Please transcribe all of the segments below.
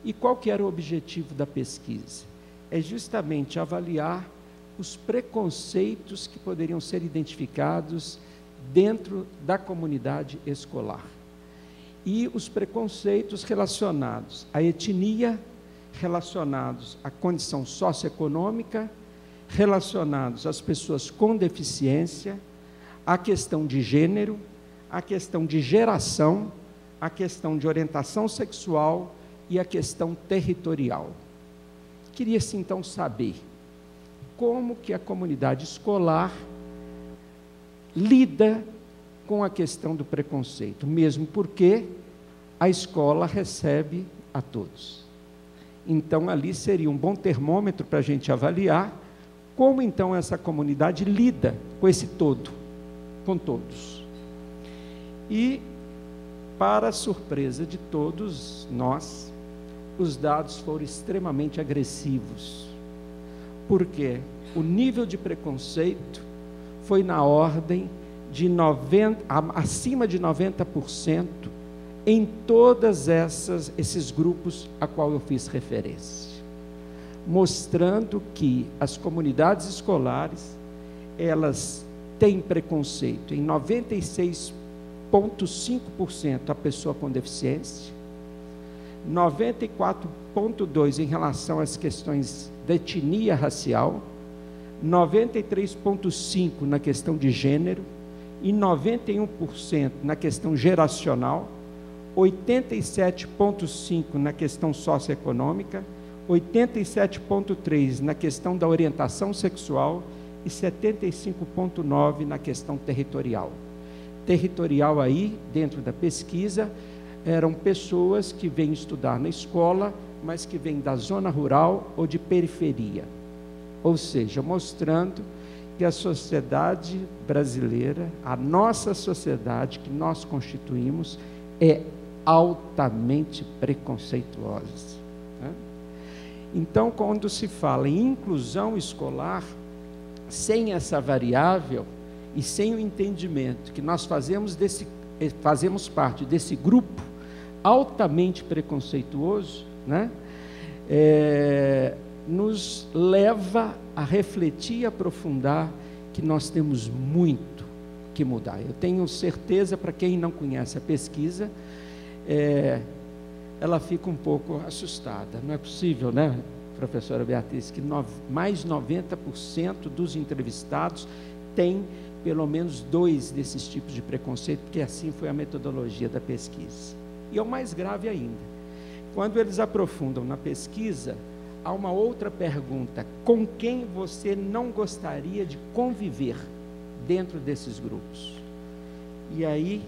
E qual que era o objetivo da pesquisa? É justamente avaliar os preconceitos que poderiam ser identificados dentro da comunidade escolar. E os preconceitos relacionados à etnia, relacionados à condição socioeconômica, relacionados às pessoas com deficiência, à questão de gênero, à questão de geração, à questão de orientação sexual e à questão territorial. Queria-se então saber como que a comunidade escolar lida com a questão do preconceito, mesmo porque a escola recebe a todos. Então, ali seria um bom termômetro para a gente avaliar como, então, essa comunidade lida com esse todo, com todos. E, para a surpresa de todos nós, os dados foram extremamente agressivos, porque o nível de preconceito foi na ordem de acima de 90% em todos esses grupos a qual eu fiz referência, mostrando que as comunidades escolares, elas têm preconceito em 96,5% a pessoa com deficiência, 94,2% em relação às questões da etnia racial, 93,5% na questão de gênero e 91% na questão geracional, 87,5% na questão socioeconômica, 87,3% na questão da orientação sexual e 75,9% na questão territorial. Territorial aí, dentro da pesquisa, eram pessoas que vêm estudar na escola, mas que vêm da zona rural ou de periferia. Ou seja, mostrando que a sociedade brasileira, a nossa sociedade que nós constituímos, é altamente preconceituosa. Então, quando se fala em inclusão escolar, sem essa variável e sem o entendimento que nós fazemos parte desse grupo altamente preconceituoso, né? Nos leva a refletir e aprofundar que nós temos muito que mudar. Eu tenho certeza, para quem não conhece a pesquisa, ela fica um pouco assustada. Não é possível, né, professora Beatriz, que mais 90% dos entrevistados têm pelo menos 2 desses tipos de preconceito, porque assim foi a metodologia da pesquisa. E é o mais grave ainda. Quando eles aprofundam na pesquisa, há uma outra pergunta: com quem você não gostaria de conviver dentro desses grupos? E aí,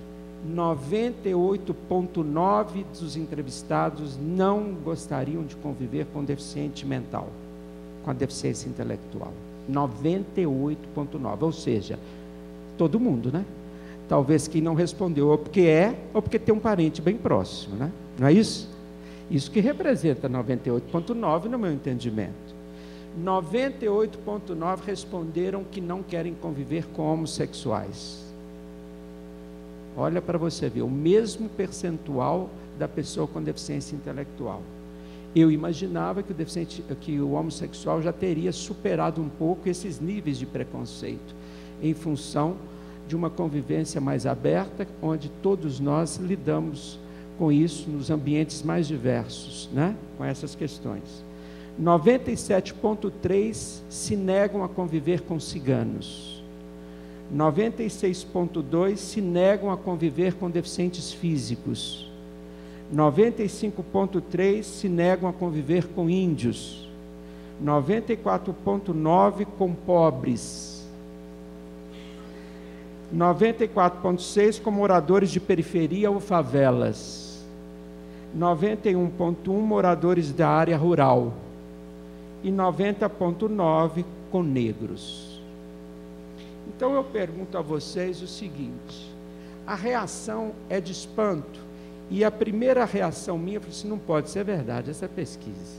98,9% dos entrevistados não gostariam de conviver com deficiente mental, com a deficiência intelectual. 98,9%, ou seja, todo mundo, né? Talvez quem não respondeu ou porque ou porque tem um parente bem próximo, né? Não é isso? Isso que representa 98,9% no meu entendimento. 98,9% responderam que não querem conviver com homossexuais. Olha para você ver, o mesmo percentual da pessoa com deficiência intelectual. Eu imaginava que o homossexual já teria superado um pouco esses níveis de preconceito, em função de uma convivência mais aberta, onde todos nós lidamos com isso nos ambientes mais diversos, né? Com essas questões. 97,3% se negam a conviver com ciganos. 96,2% se negam a conviver com deficientes físicos. 95,3% se negam a conviver com índios. 94,9% com pobres. 94,6% com moradores de periferia ou favelas. 91,1% moradores da área rural. E 90,9% com negros. Então eu pergunto a vocês o seguinte: a reação é de espanto, e a primeira reação minha foi assim: não pode ser verdade essa pesquisa,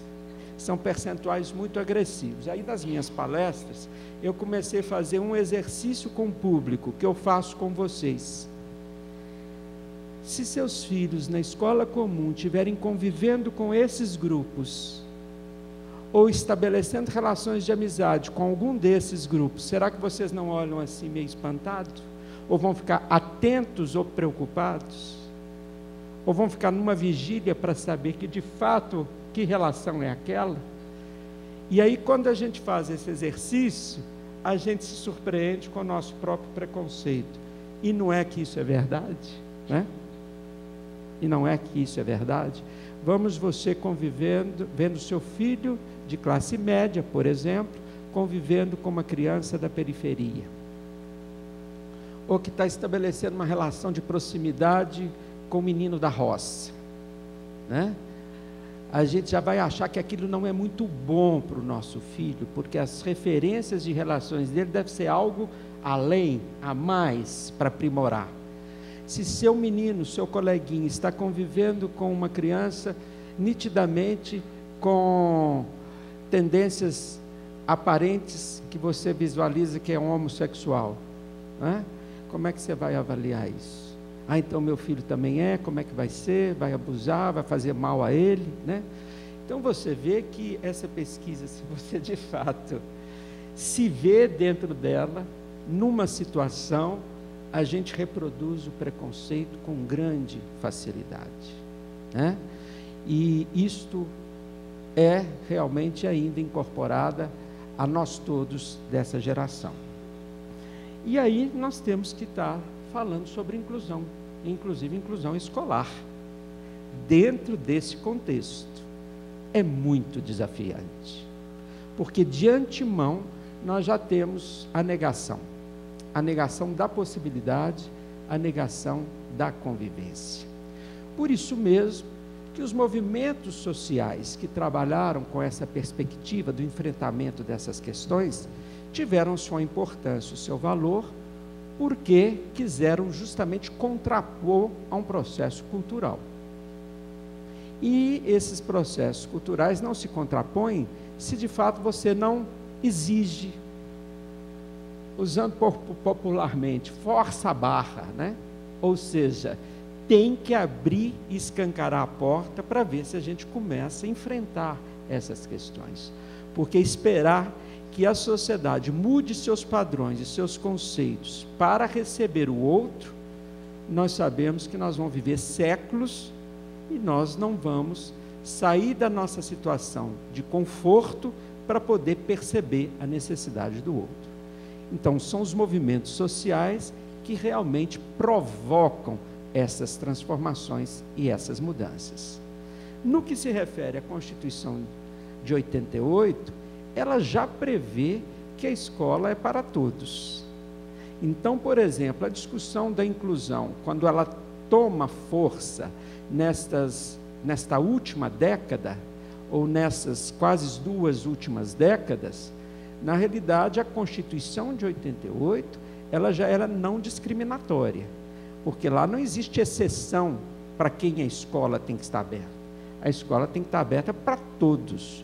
são percentuais muito agressivos. Aí nas minhas palestras eu comecei a fazer um exercício com o público, que eu faço com vocês. se seus filhos na escola comum estiverem convivendo com esses grupos, ou estabelecendo relações de amizade com algum desses grupos, será que vocês não olham assim meio espantados? Ou vão ficar atentos ou preocupados? Ou vão ficar numa vigília para saber que de fato, que relação é aquela? E aí quando a gente faz esse exercício, a gente se surpreende com o nosso próprio preconceito. E não é que isso é verdade, né? E não é que isso é verdade. Vamos você convivendo, vendo seu filho de classe média, por exemplo, convivendo com uma criança da periferia, ou que está estabelecendo uma relação de proximidade com o menino da roça, né? A gente já vai achar que aquilo não é muito bom para o nosso filho, porque as referências de relações dele devem ser algo além, a mais, para aprimorar. Se seu menino, seu coleguinha, está convivendo com uma criança nitidamente com tendências aparentes que você visualiza que é um homossexual, né? Como é que você vai avaliar isso? Ah, então meu filho também é, como é que vai ser? Vai abusar, vai fazer mal a ele, né? Então você vê que essa pesquisa, se você de fato se vê dentro dela, numa situação, a gente reproduz o preconceito com grande facilidade, né? E isto é realmente ainda incorporada a nós todos dessa geração. E aí nós temos que estar falando sobre inclusão, inclusive inclusão escolar, dentro desse contexto. É muito desafiante, porque de antemão nós já temos a negação da possibilidade, a negação da convivência. Por isso mesmo que os movimentos sociais que trabalharam com essa perspectiva do enfrentamento dessas questões tiveram sua importância, o seu valor, porque quiseram justamente contrapor a um processo cultural. E esses processos culturais não se contrapõem se de fato você não exige, usando popularmente, força a barra, né? Ou seja, tem que abrir e escancarar a porta para ver se a gente começa a enfrentar essas questões. Porque esperar que a sociedade mude seus padrões e seus conceitos para receber o outro, nós sabemos que nós vamos viver séculos e nós não vamos sair da nossa situação de conforto para poder perceber a necessidade do outro. Então, são os movimentos sociais que realmente provocam essas transformações e essas mudanças. No que se refere à Constituição de 88, ela já prevê que a escola é para todos. Então, por exemplo, a discussão da inclusão, quando ela toma força nesta última década, ou nessas quase 2 últimas décadas, na realidade a Constituição de 88, ela já era não discriminatória, porque lá não existe exceção para quem a escola tem que estar aberta. A escola tem que estar aberta para todos.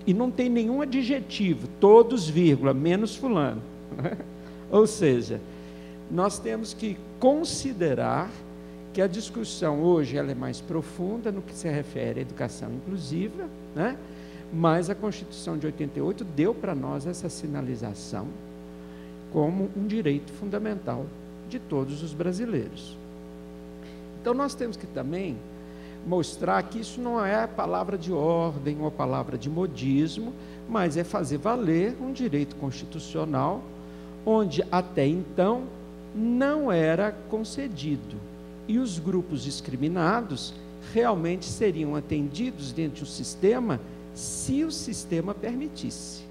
E não tem nenhum adjetivo, todos, vírgula, menos fulano. Ou seja, nós temos que considerar que a discussão hoje ela é mais profunda no que se refere à educação inclusiva, né? Mas a Constituição de 88 deu para nós essa sinalização como um direito fundamental de todos os brasileiros. Então nós temos que também mostrar que isso não é palavra de ordem ou palavra de modismo, mas é fazer valer um direito constitucional, onde até então não era concedido. E os grupos discriminados realmente seriam atendidos dentro do sistema, se o sistema permitisse.